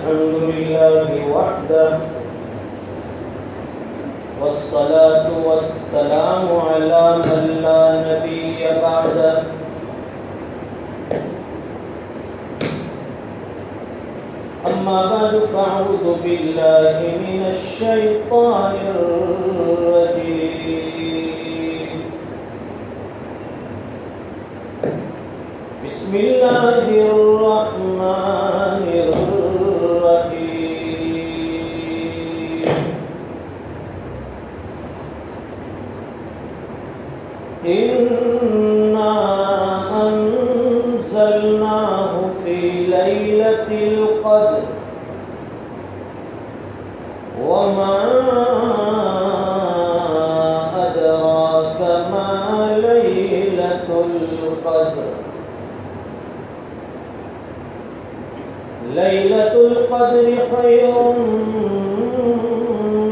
الحمد لله وحده والصلاة والسلام على من لا نبي بعده أما بعد فأعوذ بالله من الشيطان الرجيم بسم الله الرحمن الرحيم إنا أنزلناه في ليلة القدر وما أدراك ما ليلة القدر ليلة القدر خير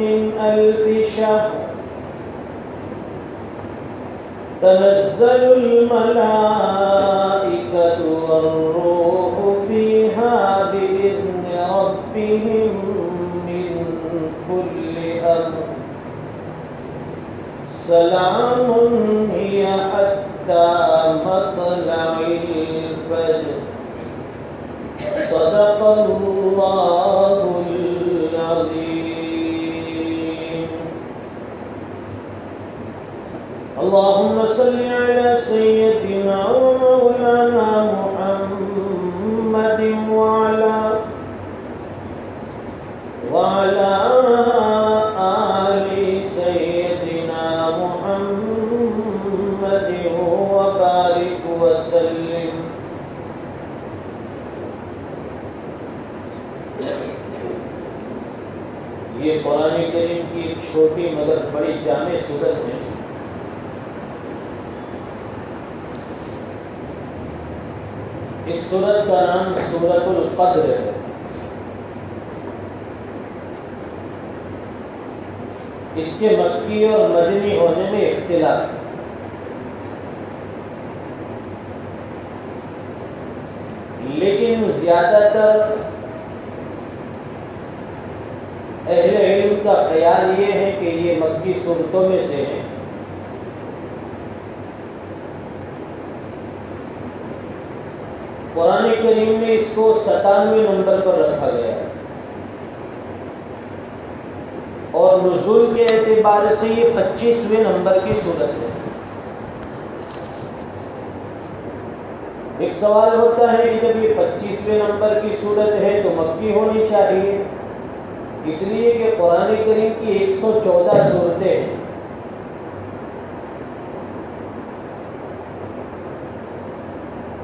من 1000 شهر تنزل الملائكة والروح فيها بإذن ربهم من كل أمر سلام هي حتى مطلع الفجر صدق الله العظيم. اللهم صل على سيدنا ومولانا محمد وعلى آل سيدنا محمد وبارك وسلم. یہ قرآن کریم کی ایک چھوٹی مگر بڑی جامع صورت ہے. اس سورت کا نام سورۃ القدر ہے. اس کے مکی اور مدنی ہونے میں اختلاف ہے. لیکن زیادہ تر اہل علم کا خیال یہ ہے کہ یہ مکی صورتوں میں سے ہے. قرآن کریم میں اس کو 97 نمبر پر رکھا گیا ہے اور نزول کے اعتبار سے یہ 25ویں نمبر کی صورت ہے. ایک سوال ہوتا ہے کہ جب یہ 25ویں نمبر کی صورت ہے تو مکی ہونی چاہیے، اس لیے کہ قرآن کریم کی 114 صورتیں ہیں.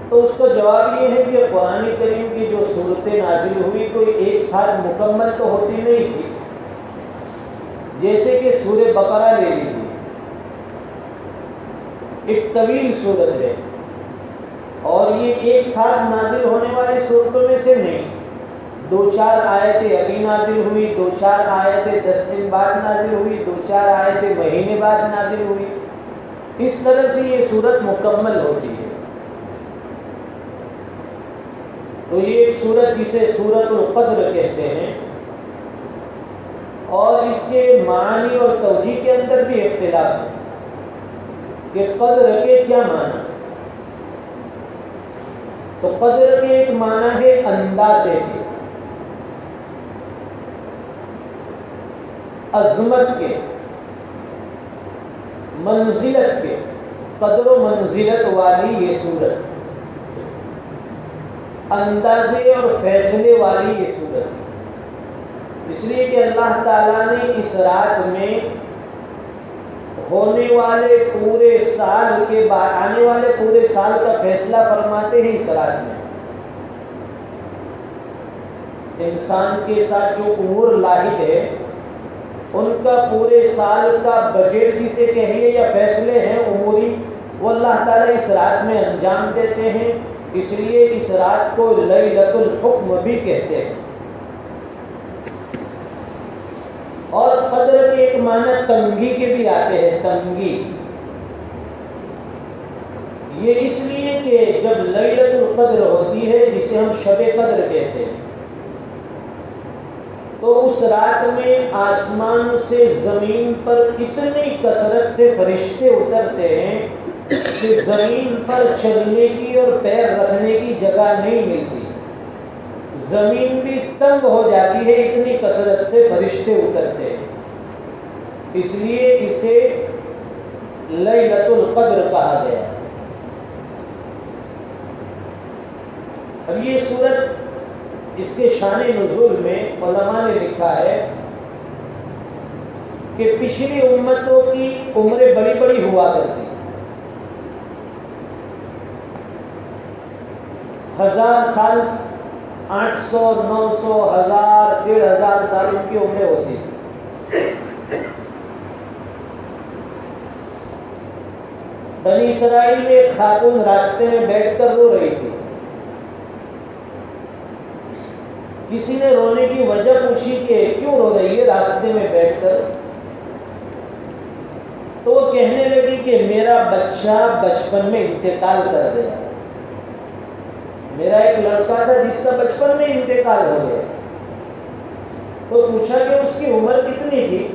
تو اس کا جواب یہ ہے کہ قرآن کریم کی جو صورتیں نازل ہوئی کوئی ایک ساتھ مکمل تو ہوتی نہیں تھی. جیسے کہ سورہ بقرہ لے لیجیے، ایک طویل صورت ہے اور یہ ایک ساتھ نازل ہونے والی صورتوں میں سے نہیں. 2-4 آیتیں ابھی نازل ہوئی، 2-4 آیتیں 10 دن بعد نازل ہوئی، 2-4 آیتیں مہینے بعد نازل ہوئی. اس طرح سے یہ صورت مکمل ہوتی ہے. تو یہ ایک صورت جسے سورۃ القدر کہتے ہیں اور اس کے معنی اور توجیہ کے اندر بھی اختلاف ہے کہ قدر کے کیا معنی. تو قدر کے ایک معنی ہے اندازے کے، عظمت کے، منزلت کے. قدر و منزلت والی یہ صورت، اندازے اور فیصلے والی یہ صورت. اس لیے کہ اللہ تعالیٰ نے اس رات میں ہونے والے پورے سال کے بعد آنے والے پورے سال کا فیصلہ فرماتے ہیں. اس رات میں انسان کے ساتھ جو امور لاحق ہے ان کا پورے سال کا بجٹ جسے کہیے یا فیصلے ہیں اموری، وہ اللہ تعالیٰ اس رات میں انجام دیتے ہیں. اس لیے اس رات کو لیلۃ الحکم بھی کہتے ہیں. اور قدر کے ایک معنی تنگی کے بھی آتے ہیں. تنگی یہ اس لیے کہ جب لیلۃ القدر ہوتی ہے جسے ہم شب قدر کہتے ہیں تو اس رات میں آسمان سے زمین پر اتنی کثرت سے فرشتے اترتے ہیں کہ زمین پر چلنے کی اور پیر رکھنے کی جگہ نہیں ملتی، زمین بھی تنگ ہو جاتی ہے، اتنی کثرت سے فرشتے اترتے ہیں، اس لیے اسے لیلۃ القدر کہا گیا۔ اب یہ سورت، اس کے شان نزول میں علماء نے لکھا ہے کہ پچھلی امتوں کی عمریں بڑی بڑی ہوا کرتی، 1000 سال، 800، 900، 1000، 1500 سال ان کی عمریں ہوتی تھی۔ بنی اسرائیل میں ایک خاتون راستے میں بیٹھ کر رو رہی تھی، کسی نے رونے کی وجہ پوچھی کہ کیوں رو رہی ہے راستے میں بیٹھ کر؟ تو وہ کہنے لگی کہ میرا بچہ بچپن میں انتقال کر گیا، میرا ایک لڑکا تھا جس کا بچپن میں انتقال ہو گیا۔ تو پوچھا کہ اس کی عمر کتنی تھی؟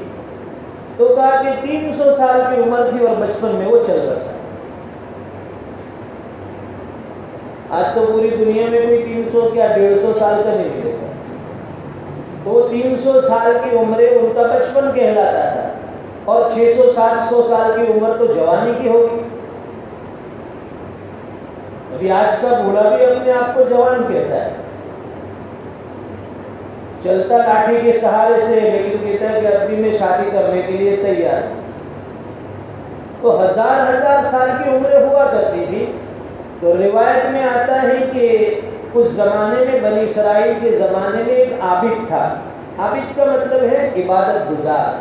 تو کہا کہ 300 سال کی عمر تھی اور بچپن میں وہ چل بسا۔ آج تو پوری دنیا میں کوئی 300 کیا 150 سال کا نہیں ملے گا، تو 300 سال کی عمریں ان کا بچپن کہلاتا تھا، اور 600 700 سال کی عمر تو جوانی کی ہوگی۔ ابھی آج کا بوڑھا بھی اپنے آپ کو جوان کہتا ہے، چلتا لاٹھی کے سہارے سے، لیکن کہتا ہے کہ ابھی میں شادی کرنے کے لیے تیار ہوں۔ تو 1000 سال کی عمریں ہوا کرتی تھی۔ تو روایت میں آتا ہے کہ اس زمانے میں، بنی اسرائیل کے زمانے میں، ایک عابد تھا۔ عابد کا مطلب ہے عبادت گزار،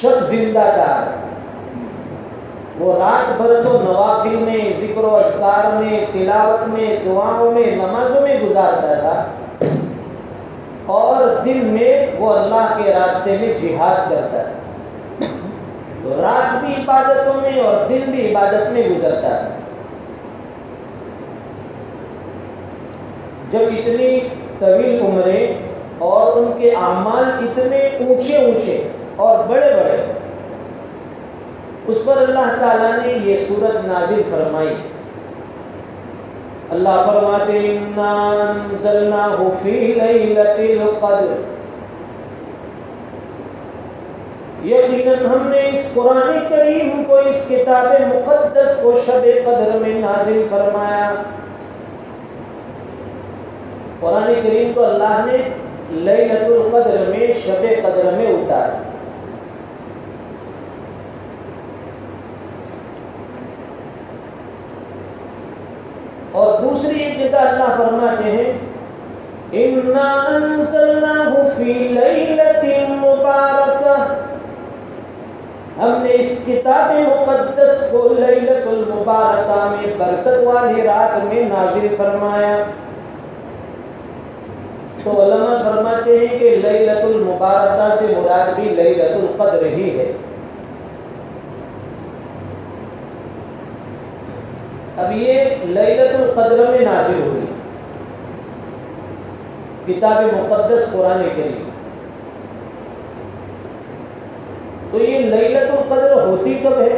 شب زندہ دار۔ وہ رات بھر تو نوافل میں، ذکر و اذکار میں، تلاوت میں، دعاؤں میں، نمازوں میں گزارتا تھا، اور دن میں وہ اللہ کے راستے میں جہاد کرتا تھا۔ تو رات بھی عبادتوں میں اور دن بھی عبادت میں گزرتا ہے۔ جب اتنی طویل عمریں اور ان کے اعمال اتنے اونچے اونچے اور بڑے بڑے، اس پر اللہ تعالیٰ نے یہ سورت نازل فرمائی۔ اللہ فرماتے ہیں اِنَّا أَنزَلْنَاهُ فِي لَيْلَةِ الْقَدْرِ، یقیناً ہم نے اس قرآن کریم کو، اس کتاب مقدس کو شب قدر میں نازل فرمایا۔ قرآن کریم کو اللہ نے لیلۃ القدر میں، شب قدر میں اتارا۔ اور دوسری ایک جگہ اللہ فرماتے ہیں اِنَّا أَنزَلْنَاهُ فِي لَيْلَةٍ مُبَارَكَةٍ، ہم نے اس کتاب مقدس کو لیلۃ المبارکہ میں، برکت والی رات میں نازل فرمایا۔ تو علماء فرماتے ہیں کہ لیلۃ المبارکہ سے مراد بھی لیلۃ القدر ہی ہے۔ اب یہ لیلۃ القدر میں نازل ہوئی کتاب مقدس قرآن کریم۔ تو یہ لیلۃ القدر ہوتی کب ہے؟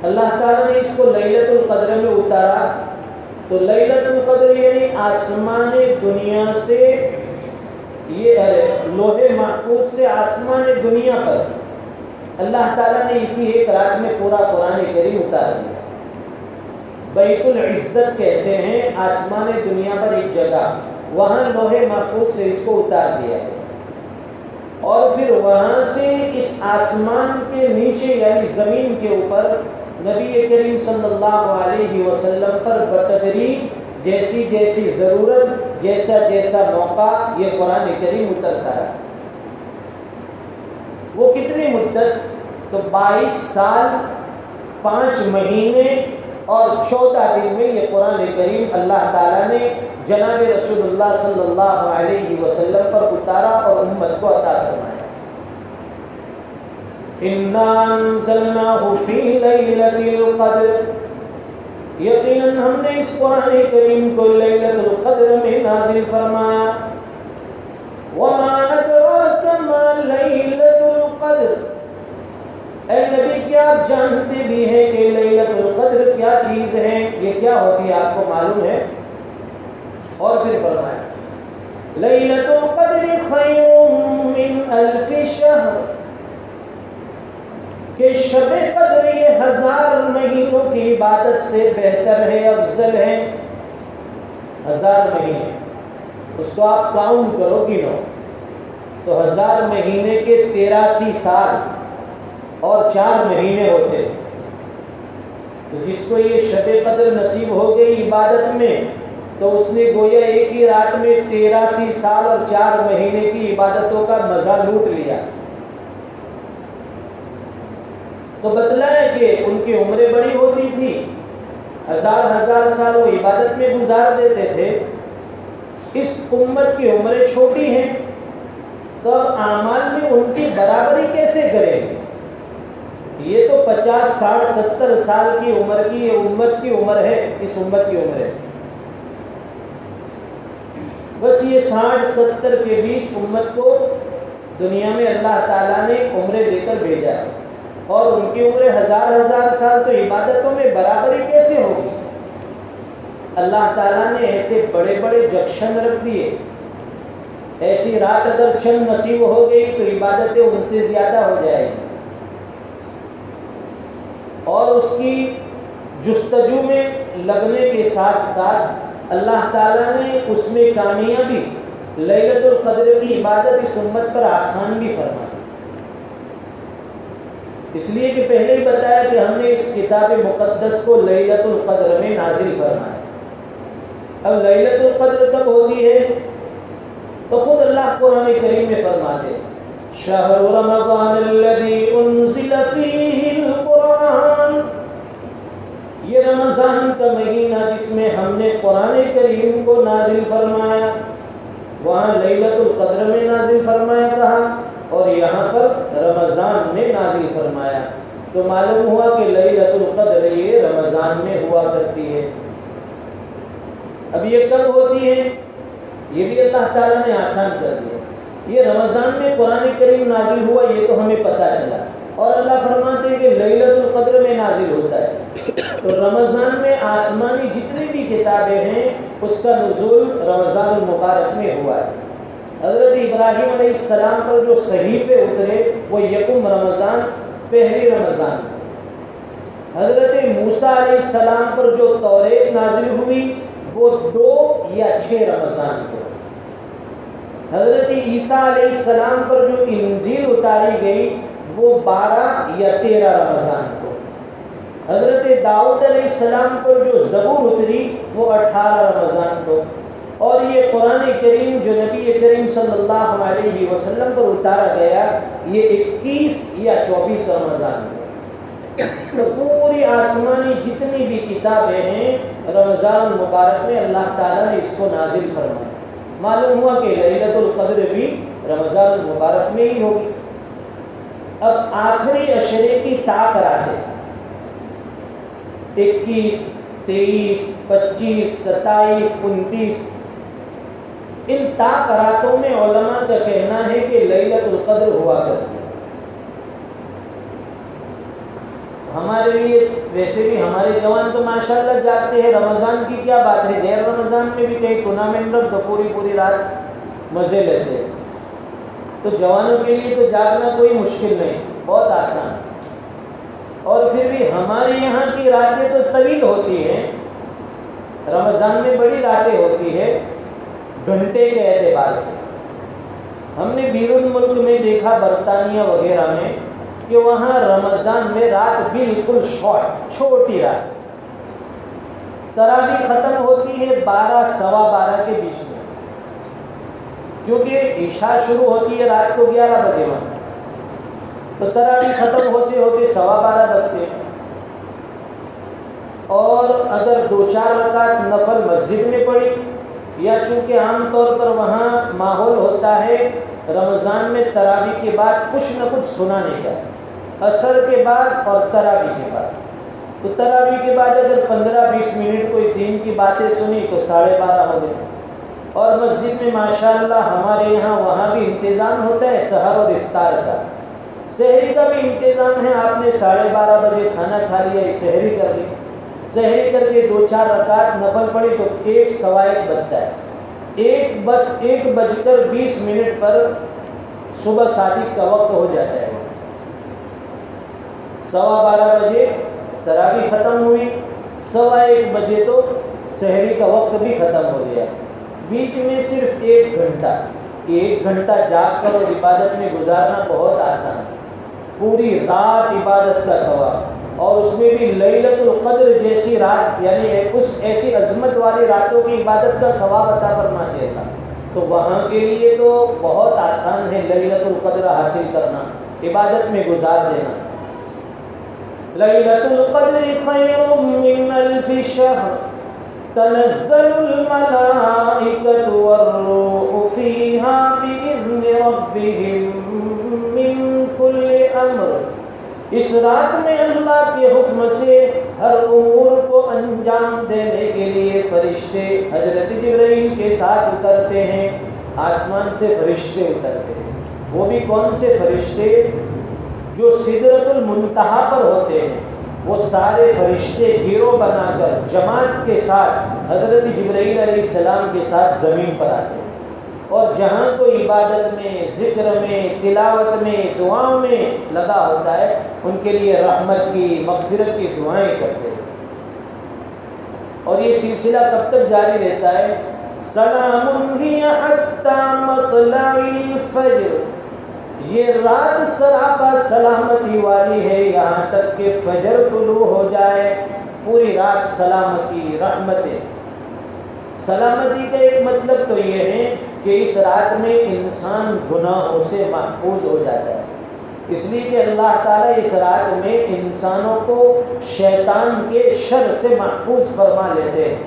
اللہ تعالیٰ نے اس کو لیلۃ القدر میں اتارا۔ تو لیلۃ القدر یعنی آسمان دنیا سے، یہ لوح محفوظ سے آسمان دنیا پر اللہ تعالیٰ نے اسی ایک رات میں پورا قرآن کریم اتار دیا۔ بیت العزت کہتے ہیں آسمان دنیا پر ایک جگہ، وہاں لوح محفوظ سے اس کو اتار دیا ہے، اور پھر وہاں سے اس آسمان کے نیچے یعنی زمین کے اوپر نبی کریم صلی اللہ علیہ وسلم پر بتدریج جیسی جیسی ضرورت، جیسا جیسا موقع، یہ قرآن کریم اترتا ہے۔ وہ کتنی مدت؟ تو 22 سال 5 مہینے اور 14 دن میں یہ قرآن کریم اللہ تعالیٰ نے جناب رسول اللہ صلی اللہ علیہ وسلم پر اتارا اور امت کو عطا فرمایا۔ اِنَّا أَنزَلْنَاهُ فِي لَيْلَةِ الْقَدْرِ، یقیناً ہم نے اس قرآن کریم کو لیلۃ القدر میں نازل فرمایا. وما ادراک ما لیلۃ القدر، اے نبی کیا آپ جانتے بھی ہیں کہ لیلۃ القدر کیا چیز ہے، یہ کیا ہوتی ہے، آپ کو معلوم ہے؟ اور پھر فرمایا لیلۃ القدر خیر من الف شہر، کہ شب قدر یہ 1000 مہینوں کی عبادت سے بہتر ہے، افضل ہے. 1000 مہینے اس کو آپ کاؤنٹ کرو گنو تو 1000 مہینے کے 83 سال اور 4 مہینے ہوتے. تو جس کو یہ شب قدر نصیب ہو گئی عبادت میں تو اس نے گویا ایک ہی رات میں 83 سال اور 4 مہینے کی عبادتوں کا مزہ لوٹ لیا. تو بتلایا کہ ان کی عمریں بڑی ہوتی تھی، 1000 سال وہ عبادت میں گزار دیتے تھے. اس امت کی عمریں چھوٹی ہیں تو اب اعمال میں ان کی برابری کیسے کریں؟ یہ تو 50 60 70 سال کی عمر کی یہ امت کی عمر ہے، اس امت کی عمر ہے. بس یہ 60 70 کے بیچ امت کو دنیا میں اللہ تعالیٰ نے عمریں دے کر بھیجا ہے، اور ان کی عمریں 1000 سال، تو عبادتوں میں برابری کیسے ہوگی؟ اللہ تعالیٰ نے ایسے بڑے بڑے جنکشن رکھ دیے، ایسی رات اگر چند نصیب ہو گئی تو عبادتیں ان سے زیادہ ہو جائے گی. اور اس کی جستجو میں لگنے کے ساتھ ساتھ اللہ تعالیٰ نے اس میں کامیابی، لیلۃ القدر کی عبادت اس امت پر آسان بھی فرمائی. اس لیے کہ پہلے ہی بتایا کہ ہم نے اس کتاب مقدس کو لیلۃ القدر میں نازل فرمایا. اب لیلۃ القدر کب ہوتی ہے تو خود اللہ قرآن کریم میں فرماتے ہیں شہر رمضان الذی انزل فیہ القرآن، یہ رمضان کا مہینہ جس میں ہم نے قرآن کریم کو نازل فرمایا. وہاں لیلۃ القدر میں نازل فرمایا کہا اور یہاں پر رمضان میں نازل فرمایا. تو معلوم ہوا کہ لیلۃ القدر یہ رمضان میں ہوا کرتی ہے. اب یہ کب ہوتی ہے یہ بھی اللہ تعالیٰ نے آسان کر دیا. یہ رمضان میں قرآن کریم نازل ہوا یہ تو ہمیں پتہ چلا، اور اللہ فرماتے ہیں کہ لیلۃ القدر میں نازل ہوتا ہے. تو رمضان میں آسمانی جتنی بھی کتابیں ہیں اس کا نزول رمضان المبارک میں ہوا ہے. حضرت ابراہیم علیہ السلام پر جو صحیفے اترے وہ یکم رمضان، پہلی رمضان. حضرت موسیٰ علیہ السلام پر جو توریت نازل ہوئی وہ 2 یا 6 رمضان کو. حضرت عیسیٰ علیہ السلام پر جو انجیل اتاری گئی وہ 12 یا 13 رمضان کو. حضرت داؤد علیہ السلام پر جو زبور اتری وہ 18 رمضان کو. اور یہ قرآن کریم جو نبی کریم صلی اللہ علیہ وسلم پر اتارا گیا یہ 21 یا 24 رمضان کو. تو پوری آسمانی جتنی بھی کتابیں ہیں رمضان المبارک میں اللہ تعالیٰ نے اس کو نازل فرمایا. معلوم ہوا کہ لیلۃ القدر بھی رمضان المبارک میں ہی ہوگی. اب آخری عشرے کی طاق راتے 21 23 25 27 29 ان طاق راتوں میں علماء کا کہنا ہے کہ لیلۃ القدر ہوا کرتی ہے. ہمارے لیے ویسے بھی ہمارے جوان تو ماشاءاللہ جاگتے ہیں، رمضان کی کیا بات ہے، غیر رمضان میں بھی کئی ٹورنامنٹ رکھ تو پوری رات مزے لیتے ہیں. تو جوانوں کے لیے تو جاگنا کوئی مشکل نہیں، بہت آسان. اور پھر بھی ہمارے یہاں کی راتیں تو طویل ہوتی ہیں، رمضان میں بڑی راتیں ہوتی ہے گھنٹے کے اعتبار سے. ہم نے بیرون ملک میں دیکھا برطانیہ وغیرہ میں کہ وہاں رمضان میں رات بالکل شارٹ، چھوٹی رات. تراویح ختم ہوتی ہے 12 سوا 12 کے بیچ میں، کیونکہ عشاء شروع ہوتی ہے رات کو 11 بجے وہاں، تو تراویح ختم ہوتے ہوتے سوا 12 بجتے ہیں. اور اگر 2-4 رکعت نفل مسجد میں پڑھی، یا چونکہ عام طور پر وہاں ماحول ہوتا ہے رمضان میں تراویح کے بعد کچھ نہ کچھ سنانے کا، عصر کے بعد اور تراویح کے بعد، تو تراویح کے بعد اگر 15-20 منٹ کوئی دین کی باتیں سنی تو 12:30 ہو گئے۔ اور مسجد میں ماشاءاللہ ہمارے یہاں وہاں بھی انتظام ہوتا ہے سحر اور افطار کا، سحری کا بھی انتظام ہے۔ آپ نے 12:30 بجے کھانا کھا لیا، سحری کر لی، سحری کر کے 2-4 رکعت نفل پڑھی تو 1:15 بجتا ہے۔ 1:20 پر صبح صادق کا وقت ہو جاتا ہے۔ 12:15 بجے تراویح ختم ہوئی، 1:15 بجے تو سحری کا وقت بھی ختم ہو گیا۔ بیچ میں صرف 1 گھنٹہ جاگ کر اور عبادت میں گزارنا بہت آسان ہے۔ پوری رات عبادت کا ثواب، اور اس میں بھی لیلۃ القدر جیسی رات، یعنی ایسی عظمت والی راتوں کی عبادت کا ثواب عطا فرما دے گا۔ تو وہاں کے لیے تو بہت آسان ہے لیلۃ القدر حاصل کرنا، عبادت میں گزار دینا۔ لیلۃ القدر خیر من الف شہر تنزل الملائکۃ والروح فیہا بإذن ربہم من کل امر۔ اس رات میں اللہ کے حکم سے ہر امور کو انجام دینے کے لیے فرشتے حضرت جبرائیل کے ساتھ اترتے ہیں، آسمان سے فرشتے اترتے ہیں۔ وہ بھی کون سے فرشتے؟ جو سدرۃ المنتہا پر ہوتے ہیں، وہ سارے فرشتے گروہ بنا کر جماعت کے ساتھ حضرت جبرائیل علیہ السلام کے ساتھ زمین پر آتے ہیں، اور جہاں کوئی عبادت میں، ذکر میں، تلاوت میں، دعاؤں میں لگا ہوتا ہے، ان کے لیے رحمت کی، مغفرت کی دعائیں کرتے ہیں۔ اور یہ سلسلہ کب تک جاری رہتا ہے؟ سلام ہی حتی مطلع الفجر، یہ رات سراپا سلامتی والی ہے یہاں تک کہ فجر طلوع ہو جائے۔ پوری رات سلامتی، رحمتیں۔ سلامتی کا ایک مطلب تو یہ ہے کہ اس رات میں انسان گناہوں سے محفوظ ہو جاتا ہے، اس لیے کہ اللہ تعالیٰ اس رات میں انسانوں کو شیطان کے شر سے محفوظ فرما لیتے ہیں۔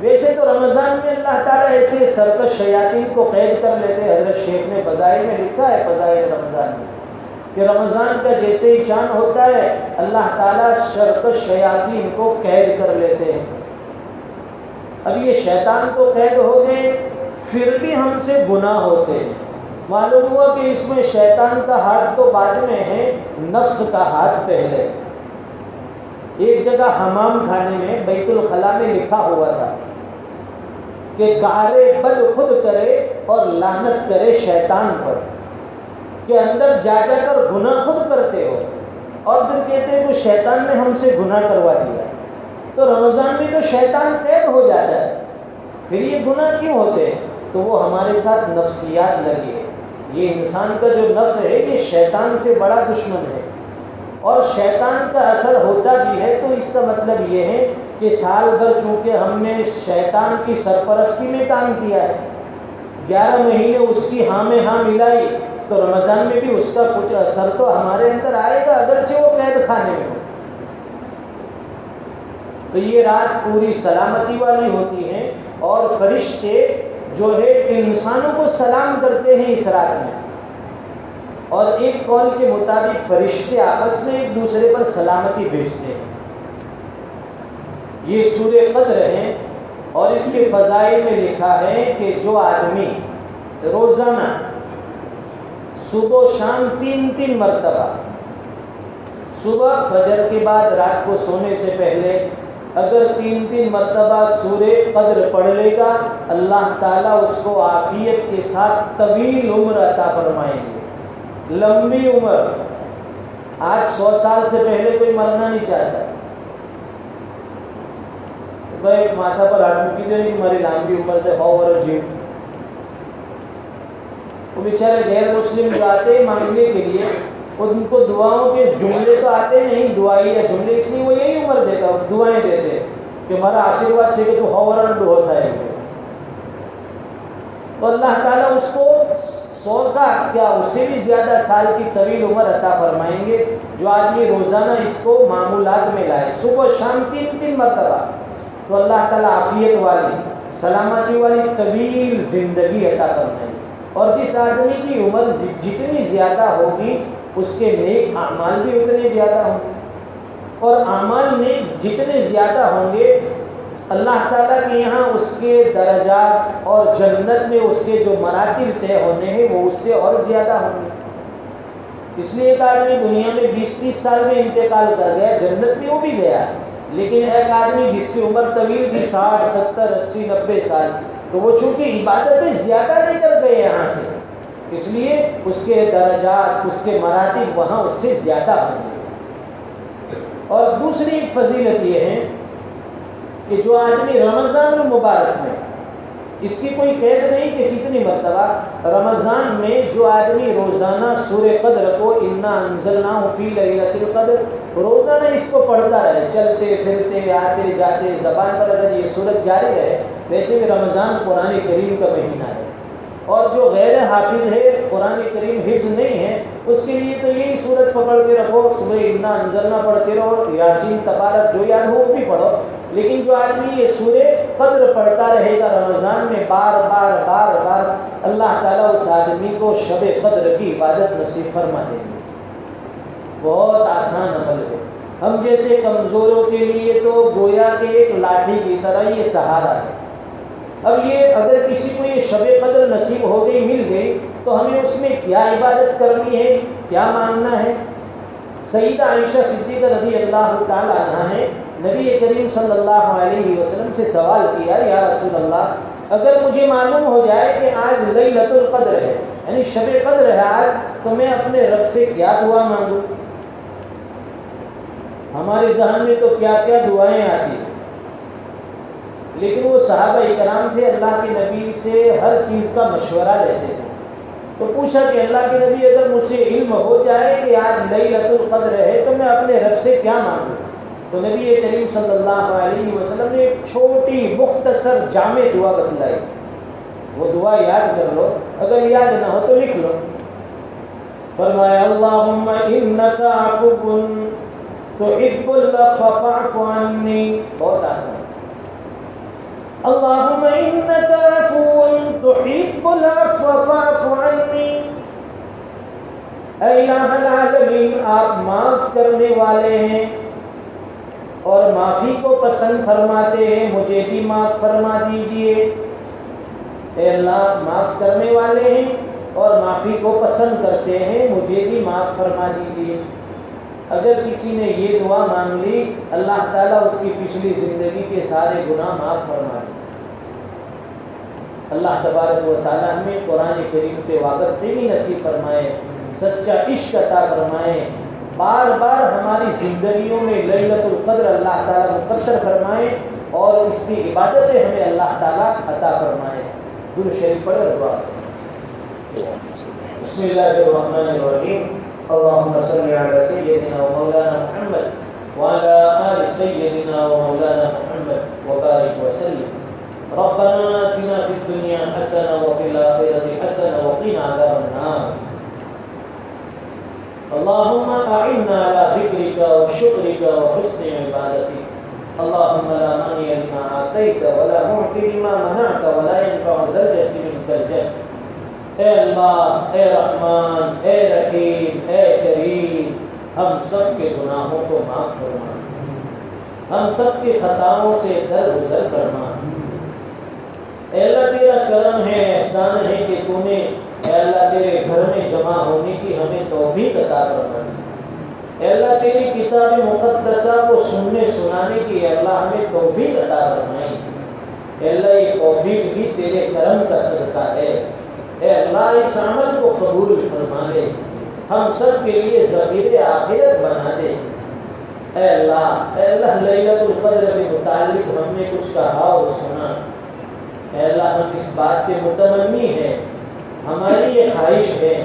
ویسے تو رمضان میں اللہ تعالیٰ ایسے سرکش شیاطین کو قید کر لیتے ہیں۔ حضرت شیخ نے فضائل میں لکھا ہے، فضائل رمضان میں، کہ رمضان کا جیسے ہی چاند ہوتا ہے اللہ تعالیٰ سرکش شیاطین کو قید کر لیتے ہیں۔ اب یہ شیطان کو قید ہو گئے، پھر بھی ہم سے گناہ ہوتے ہیں۔ معلوم ہوا کہ اس میں شیطان کا ہاتھ تو بعد میں ہے، نفس کا ہاتھ پہلے۔ ایک جگہ حمام خانے میں بیت الخلا میں لکھا ہوا تھا کہ کارے بد خود کرے اور لعنت کرے شیطان پر، کہ اندر جا جا کر گناہ خود کرتے ہو اور پھر کہتے ہیں کہ شیطان نے ہم سے گناہ کروا دیا۔ تو رمضان میں تو شیطان قید ہو جاتا ہے، پھر یہ گناہ کیوں ہوتے ہیں؟ تو وہ ہمارے ساتھ نفسیات لگی ہے۔ یہ انسان کا جو نفس ہے یہ شیطان سے بڑا دشمن ہے، اور شیطان کا اثر ہوتا بھی ہے۔ تو اس کا مطلب یہ ہے کہ سال بھر چونکہ ہم نے شیطان کی سرپرستی میں کام کیا ہے، 11 مہینے اس کی ہاں میں ہاں ملائی، تو رمضان میں بھی اس کا کچھ اثر تو ہمارے اندر آئے گا، اگرچہ وہ قید خانے میں ہو۔ تو یہ رات پوری سلامتی والی ہوتی ہے، اور فرشتے جو ہے انسانوں کو سلام کرتے ہیں اس رات میں۔ اور ایک قول کے مطابق فرشتے آپس میں ایک دوسرے پر سلامتی بھیجتے ہیں۔ یہ سورہ قدر ہے، اور اس کے فضائل میں لکھا ہے کہ جو آدمی روزانہ صبح و شام 3 مرتبہ، صبح فجر کے بعد رات کو سونے سے پہلے اگر 3 مرتبہ سورہ قدر پڑھ لے گا، اللہ تعالیٰ اس کو عافیت کے ساتھ طویل عمر عطا فرمائیں گے، لمبی عمر۔ آج 100 سال سے پہلے کوئی مرنا نہیں چاہتا، بھائی ماتھا پر ہاتھ مکی دے کہ ہماری لمبی عمر سے 100 برس جیو۔ وہ بیچارے غیر مسلم جو آتے ہیں مانگنے کے لیے، ان کو دعاؤں کے جملے تو آتے نہیں، دعائی یا جملے، اس لیے وہ یہی عمر دیتا، دعائیں دیتے کہ ہمارا آشیرواد سے کہ تو 100 ورن ہوتا ہے۔ تو اللہ تعالیٰ اس کو 100 کا کیا اس سے بھی زیادہ سال کی طویل عمر عطا فرمائیں گے، جو آدمی روزانہ اس کو معمولات میں لائے، صبح شام 3 مرتبہ، تو اللہ تعالیٰ عافیت والی، سلامتی والی طویل زندگی عطا فرمائیں گے۔ اور جس آدمی کی عمر جتنی زیادہ ہوگی اس کے نیک اعمال بھی اتنے زیادہ ہوں گے۔ اور اعمال نیک جتنے زیادہ ہوں گے اللہ تعالیٰ کے یہاں اس کے درجات اور جنت میں اس کے جو مراتب طے ہونے ہیں وہ اس سے اور زیادہ ہوں گے. اس لیے ایک آدمی دنیا میں 20-30 سال میں انتقال کر گیا، جنت میں وہ بھی گیا، لیکن ایک آدمی جس کی عمر طویل تھی 60 70 80 90 سال، تو وہ چونکہ عبادتیں زیادہ لے کر گئے یہاں سے، اس لیے اس کے درجات اس کے مراتب وہاں اس سے زیادہ ہوں گے. اور دوسری فضیلت یہ ہے کہ جو آدمی رمضان المبارک میں، اس کی کوئی قید نہیں کہ کتنی مرتبہ، رمضان میں جو آدمی روزانہ سورہ قدر کو انا انزلناہ فی لیلۃ القدر روزانہ اس کو پڑھتا رہے، چلتے پھرتے آتے جاتے زبان پر اگر یہ سورت جاری رہے، ویسے بھی رمضان قرآن کریم کا مہینہ ہے، اور جو غیر حافظ ہے قرآن کریم حفظ نہیں ہے اس کے لیے تو یہی سورت پکڑ کے رکھو، صبح انا انزلنا پڑھتے رہو، یاسین تبارک جو یاد ہو وہ بھی پڑھو. لیکن جو آدمی یہ سورہ قدر پڑھتا رہے گا رمضان میں بار بار بار بار، اللہ تعالیٰ اس آدمی کو شب قدر کی عبادت نصیب فرما دیں گے. بہت آسان عمل ہے. ہم جیسے کمزوروں کے لیے تو گویا کے ایک لاٹھی کی طرح یہ سہارا ہے. اب یہ اگر کسی کو یہ شب قدر نصیب ہو گئی مل گئی تو ہمیں اس میں کیا عبادت کرنی ہے، کیا مانگنا ہے. سیدہ عائشہ صدیقہ رضی اللہ تعالی عنہا نے نبی کریم صلی اللہ علیہ وسلم سے سوال کیا، یا رسول اللہ اگر مجھے معلوم ہو جائے کہ آج لیلۃ القدر ہے، یعنی شب قدر ہے آج، تو میں اپنے رب سے کیا دعا مانگوں؟ ہمارے ذہن میں تو کیا کیا دعائیں آتی ہیں، لیکن وہ صحابہ کرام تھے اللہ کے نبی سے ہر چیز کا مشورہ لیتے تھے. تو پوچھا کہ اللہ کے نبی اگر مجھ سے علم ہو جائے کہ آج لیلۃ القدر ہے تو میں اپنے رب سے کیا مانگوں؟ تو نبی کریم صلی اللہ علیہ وسلم نے ایک چھوٹی مختصر جامع دعا بتلائی. وہ دعا یاد کر لو، اگر یاد نہ ہو تو لکھ لو. فرمایا اللہم انک عفو تحب العفو فاعف عنی. بہت آسان. اللہم انک عفو تحب العفو فاعف عنی. اے الہ العالمین آپ معاف کرنے والے ہیں اور معافی کو پسند فرماتے ہیں، مجھے بھی معاف فرما دیجئے. اے اللہ معاف کرنے والے ہیں اور معافی کو پسند کرتے ہیں، مجھے بھی معاف فرما دیجئے. اگر کسی نے یہ دعا مانگ لی اللہ تعالیٰ اس کی پچھلی زندگی کے سارے گناہ معاف فرما دیں. اللہ تبارک و تعالیٰ ہمیں قرآن کریم سے وابستگی نصیب فرمائے، سچا عشق عطا فرمائے، بار بار ہماری زندگیوں میں لیلۃ القدر اللہ تعالیٰ مقرر فرمائے اور اس کی عبادتیں ہمیں اللہ تعالیٰ عطا فرمائے. درود شریف پڑھ کر دعا. بسم اللہ الرحمن الرحیم. اللهم صل على سيدنا ومولانا محمد وعلى آل سيدنا ومولانا محمد وبارك وسلم. ربنا آتنا في الدنيا حسنة وفي الآخرة حسنة وقنا عذاب النار. اللهم أعنا على ذكرك وشكرك وحسن عبادتك. اللهم لا مانع لما أعطيت ولا معطي لما منعت ولا ينفع ذا الجد منك الجد. اے اللہ، اے رحمان، اے رحیم، اے کریم، ہم سب کے گناہوں کو معاف فرما، ہم سب کی خطاؤں سے درگزر فرما. اے اللہ تیرا کرم ہے، احسان ہے کہ تو نے اے اللہ تیرے گھر میں جمع ہونے کی ہمیں توفیق عطا فرما. اے اللہ تیری کتاب مقدسہ کو سننے سنانے کی اے اللہ ہمیں توفیق عطا فرمائی. اے اللہ یہ توفیق بھی تیرے کرم کا صدقہ ہے. اے اللہ اس عمل کو قبول فرما لے، ہم سب کے لیے ذخیرہ آخرت بنا دے. اے اللہ لیلۃ القدر کے متعلق ہم نے کچھ کہا اور سنا، اے اللہ ہم اس بات کے متمنی ہیں، ہماری یہ خواہش ہے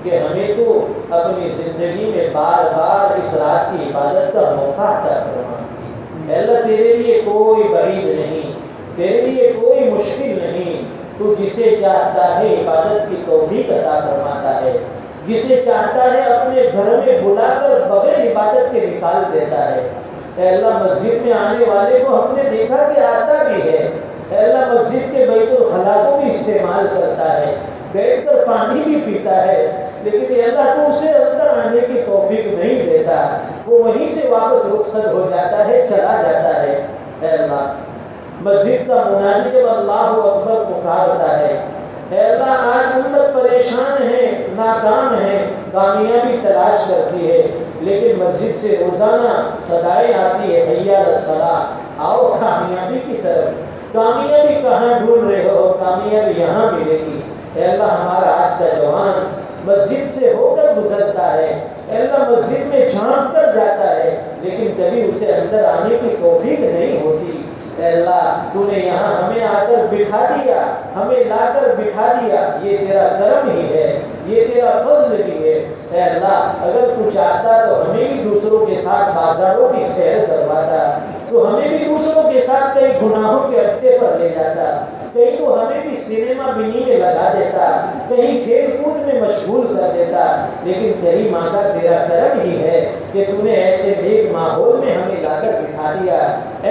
کہ ہمیں تو اپنی زندگی میں بار بار اس رات کی عبادت کا موقع عطا فرما. اے اللہ تیرے لیے کوئی بعید نہیں، تیرے لیے کوئی مشکل نہیں. تو جسے چاہتا ہے عبادت کی توفیق عطا فرماتا ہے، جسے چاہتا ہے اپنے گھر میں بلا کر بغیر عبادت کے نکال دیتا ہے. اے اللہ مسجد میں آنے والے کو ہم نے دیکھا کہ آتا بھی ہے، اے اللہ مسجد کے بیت الخلا کو بھی استعمال کرتا ہے، بیٹھ کر پانی بھی پیتا ہے، لیکن یہ اللہ تو اسے اندر آنے کی توفیق نہیں دیتا، وہ وہیں سے واپس رخصت ہو جاتا ہے، چلا جاتا ہے۔ اے اللہ، مسجد کا منادی جب اللہ اکبر پکارتا ہے، اے اللہ آج امت پریشان ہے، ناکام ہے، کامیابی تلاش کرتی ہے، لیکن مسجد سے روزانہ صدائیں آتی ہے، حی علی الصلاۃ، آؤ کامیابی کی طرف۔ کامیابی کہاں ڈھونڈ رہے ہو؟ کامیابی یہاں ملے گی۔ اے اللہ ہمارا آج کا جوان مسجد سے ہو کر گزرتا ہے، اے اللہ مسجد میں جھانک کر جاتا ہے، لیکن کبھی اسے اندر آنے کی توفیق نہیں ہوتی۔ اے اللہ تو نے یہاں ہمیں آ کر بٹھا دیا، ہمیں لا کر بٹھا دیا، یہ تیرا کرم ہی ہے، یہ تیرا فضل بھی ہے۔ اے اللہ اگر تو چاہتا تو ہمیں بھی دوسروں کے ساتھ بازاروں کی سیر کرواتا، تو ہمیں بھی دوسروں کے ساتھ کئی گناہوں کے اڈے پر لے جاتا، کہیں تو ہمیں بھی سنیما بینی میں لگا دیتا، کہیں کھیل کود میں مشغول کر دیتا، لیکن تیری ماں کا تیرا کرم ہی ہے کہ تو نے ایسے نیک ماحول میں ہمیں لا کر بٹھا دیا،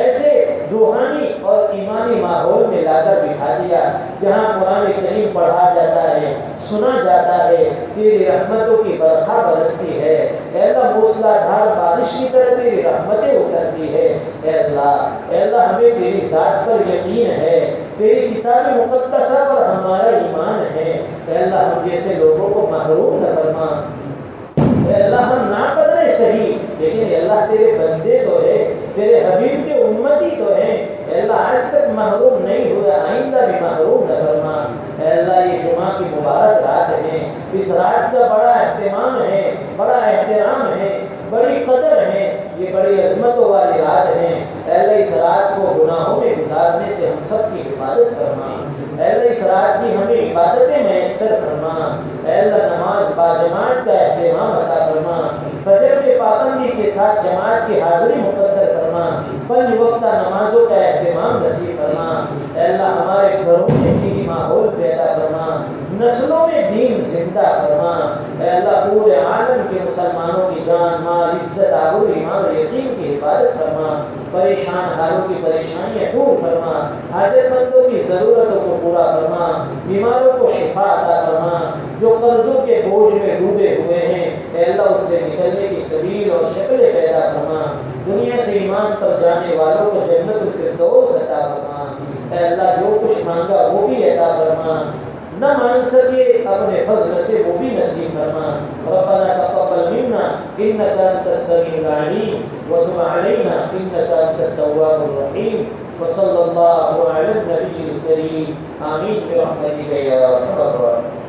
ایسے روحانی اور ایمانی ماحول میں لا کر بٹھا دیا جہاں قرآن کریم پڑھا جاتا ہے، سنا جاتا ہے، تیری رحمتوں کی برکھا برستی ہے۔ اے اللہ موسلا دھار بارش کی طرح تیری رحمتیں اترتی ہے۔ اے اللہ ہمیں تیری ذات پر یقین ہے، تیری کتاب مقدسہ پر ہمارا ایمان ہے۔ اے اللہ ہم جیسے لوگوں کو محروم نہ فرما، اے اللہ ہم نہ قدرے صحیح، لیکن اے اللہ تیرے بندے تو ہے، تیرے حبیب کے امتی تو ہیں، اے اللہ آج تک محروم نہیں ہوئے، آئندہ بھی محروم نہ فرما۔ اے اللہ یہ جمعہ کی مبارک رات ہے، اس رات کا بڑا اہتمام ہے، بڑا احترام ہے، بڑی قدر ہے، یہ بڑی عظمتوں والی رات ہے۔ اے اللہ اس رات کو گناہوں میں گزارنے سے ہم سب کی حفاظت فرما۔ اے اللہ اس رات کی ہمیں عبادتیں میسر فرما۔ اے اللہ نماز باجماعت کا اہتمام عطا فرما، فجر میں پابندی کے ساتھ جماعت کی حاضری مقدر فرما، 5 وقتہ نمازوں کا اہتمام نصیب فرما۔ اے اللہ ہمارے گھروں میں دینی ماحول پیدا فرما، نسلوں میں دین زندہ فرما۔ اے اللہ پورے عالم کے مسلمانوں کی جان مال عزت آبرو ایمان اور یقین کی حفاظت فرما، پریشان حالوں کی پریشانیاں دور فرما، حاجت مندوں کی ضرورتوں کو پورا فرما، بیماروں کو شفا عطا فرما، جو قرضوں کے بوجھ میں ڈوبے ہوئے ہیں اے اللہ اس سے نکلنے کی سبیل اور شکلیں پیدا فرما، دنیا سے ایمان پر جانے والوں کو جنت الفردوس عطا فرما۔ اے اللہ جو کچھ مانگا وہ بھی عطا فرما، نہ مانگ سکے اپنے فضل سے وہ بھی نصیب فرما۔ ربنا تقبل منا انك انت السميع العليم وتب علينا انك انت التواب الرحيم وصلى الله على النبي الكريم آمين برحمتك يا ارحم الراحمين۔